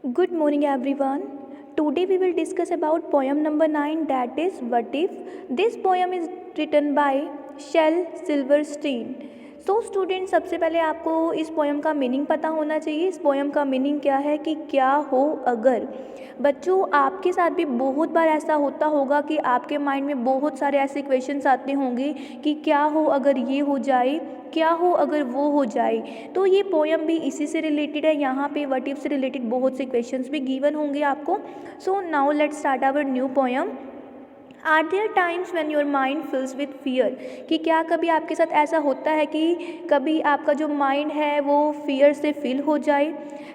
Good morning everyone. Today we will discuss about poem number 9, that is What If. This poem is written by Shel Silverstein. So student, सबसे पहले आपको इस poem का meaning पता होना चाहिए। इस पोएम का मीनिंग क्या है कि क्या हो अगर। बच्चों, आपके साथ भी बहुत बार ऐसा होता होगा कि आपके माइंड में बहुत सारे ऐसे क्वेश्चंस आते होंगे कि क्या हो अगर ये हो जाए, क्या हो अगर वो हो जाए। तो ये पोएम भी इसी से रिलेटेड है। यहाँ पे व्हाट इफ से रिलेटेड बहुत से क्वेश्चंस भी गिवन होंगे आपको। So now let's start our new poem. Are there times when your mind fills with fear, कि क्या कभी आपके साथ ऐसा होता है कि कभी आपका जो माइंड है वो फियर से फिल हो जाए।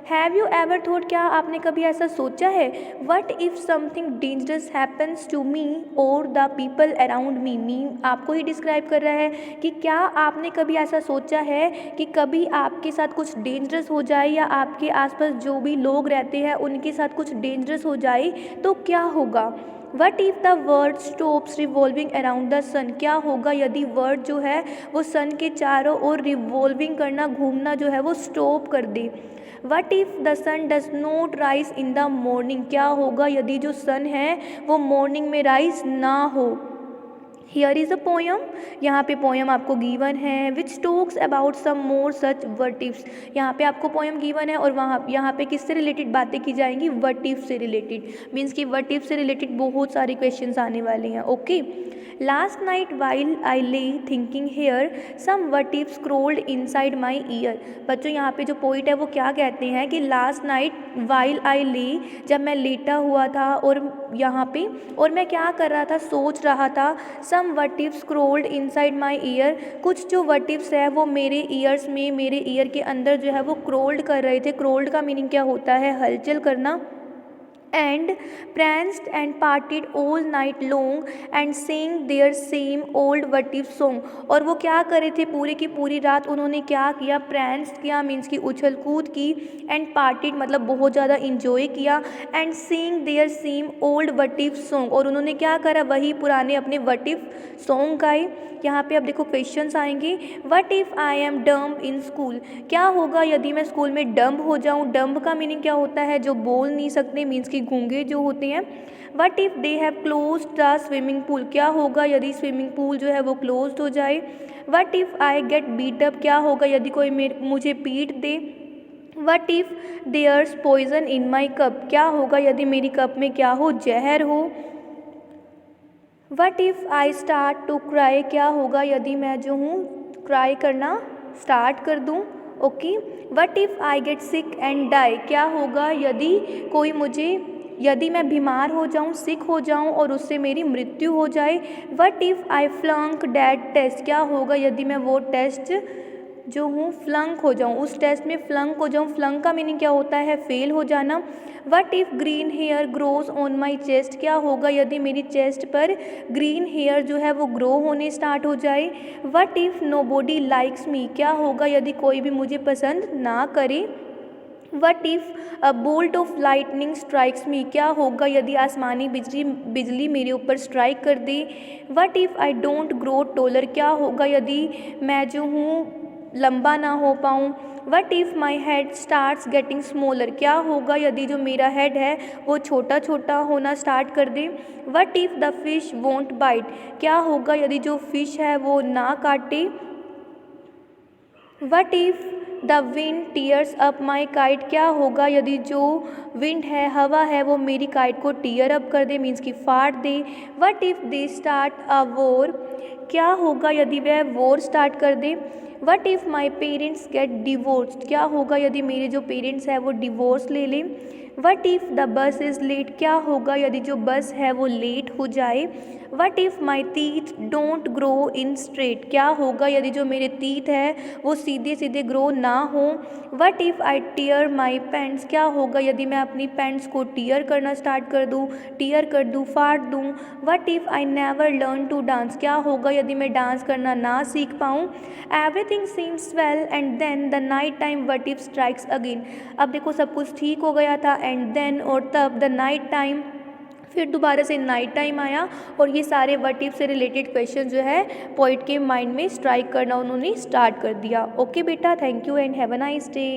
हैव यू एवर थॉट, क्या आपने कभी ऐसा सोचा है। What if something dangerous happens to me और द पीपल अराउंड मी आपको ही डिस्क्राइब कर रहा है कि क्या आपने कभी ऐसा सोचा है कि कभी आपके साथ कुछ डेंजरस हो जाए या आपके आसपास जो भी लोग रहते हैं उनके साथ कुछ डेंजरस हो जाए तो क्या होगा। What if the world stops revolving around the sun, क्या होगा यदि वर्ल्ड जो है वो सन के चारों ओर रिवॉल्विंग करना, घूमना जो है वो स्टॉप कर दे। What if the sun does not rise in the morning, क्या होगा यदि जो सन है वो मॉर्निंग में राइज ना हो। हियर इज़ अ पोएम, यहाँ पे पोएम आपको गिवन है which talks about some more such what ifs. यहाँ पे आपको पोएम गिवन है और वहाँ यहाँ पे किससे रिलेटेड बातें की जाएंगी, वट इफ से रिलेटेड। मीन्स कि वट इफ से रिलेटेड बहुत सारे क्वेश्चंस आने वाले हैं। Okay. Last night while I lay thinking here some what if scrolled inside my ear. बच्चों, यहाँ पे जो पोइट है वो क्या कहते हैं कि लास्ट नाइट वाइल आई ले, जब मैं लेटा हुआ था और यहाँ पे और मैं क्या कर रहा था, सोच रहा था। Some what if scrolled inside my ear, कुछ जो वट इफ्स है वो मेरे ईयर्स में, मेरे ईयर के अंदर जो है वो क्रोल्ड कर रहे थे। क्रोल्ड का मीनिंग क्या होता है, हलचल करना। And pranced and parted all night long and sang their same old what if song। और वो क्या कर रहे थे, पूरे की पूरी रात उन्होंने क्या किया, pranced किया मीन्स की उछल कूद की, and parted मतलब बहुत ज़्यादा इंजॉय किया, and sang their same old what if song और उन्होंने क्या करा, वही पुराने अपने what if सॉन्ग गाए। यहाँ पे अब देखो क्वेश्चंस आएंगे। What if I am dumb in school, क्या होगा यदि मैं स्कूल में डम्ब हो जाऊँ। डम्ब का मीनिंग क्या होता है, जो बोल नहीं सकते, मीन्स कि गूंगे जो होते हैं। What if they have close the swimming pool, क्या होगा यदि स्विमिंग पूल जो है वो क्लोज हो जाए। What if I get beat up, क्या होगा यदि कोई मुझे पीट दे। What if there's poison in my cup, क्या होगा यदि मेरी कप में क्या हो, जहर हो। What if I start to cry, क्या होगा यदि मैं जो हूँ क्राई करना स्टार्ट कर दूँ। Okay. What if I get sick and die, क्या होगा यदि मैं बीमार हो जाऊँ, सिक हो जाऊँ और उससे मेरी मृत्यु हो जाए। What if I flunk that test, क्या होगा यदि मैं वो टेस्ट जो हूँ फ्लंक हो जाऊँ, उस टेस्ट में फ्लंक हो जाऊँ। फ्लंक का मीनिंग क्या होता है, फेल हो जाना। What if green hair grows on my chest, क्या होगा यदि मेरी चेस्ट पर ग्रीन हेयर जो है वो ग्रो होने स्टार्ट हो जाए। What if nobody likes me, क्या होगा यदि कोई भी मुझे पसंद ना करे। What if a bolt of lightning strikes me, क्या होगा यदि आसमानी बिजली मेरे ऊपर स्ट्राइक कर दे। What if I don't grow taller, क्या होगा यदि मैं जो हूँ लंबा ना हो पाऊँ। What if my head starts getting smaller, क्या होगा यदि जो मेरा हेड है वो छोटा छोटा होना स्टार्ट कर दे। What if the fish won't bite, क्या होगा यदि जो फिश है वो ना काटे। What if the wind tears up my kite, क्या होगा यदि जो विंड है, हवा है, वो मेरी काइट को टीयर अप कर दे, मीन्स कि फाड़ दे। What if they start a war, क्या होगा यदि वह वॉर स्टार्ट कर दे। What if my parents get divorced, क्या होगा यदि मेरे जो पेरेंट्स हैं वो डिवोर्स ले लें। What if the bus is late, क्या होगा यदि जो बस है वो लेट हो जाए। What if my teeth don't grow in straight, क्या होगा यदि जो मेरे टीथ है वो सीधे सीधे ग्रो ना हो। What if I tear my pants, क्या होगा यदि मैं अपनी पैंट्स को टीयर करना स्टार्ट कर दूँ, टीयर कर दूँ, फाड़ दूँ। What if I never learn to dance, क्या होगा यदि मैं डांस करना ना सीख पाऊँ। Everything seems well and then the night time what if strikes again. अब देखो सब कुछ ठीक हो गया था एंड देन और तब द नाइट टाइम, फिर दोबारा से नाइट टाइम आया और ये सारे वट इफ से रिलेटेड क्वेश्चन जो है पोइट के माइंड में स्ट्राइक करना उन्होंने स्टार्ट कर दिया। ओके बेटा, thank you and have a nice day.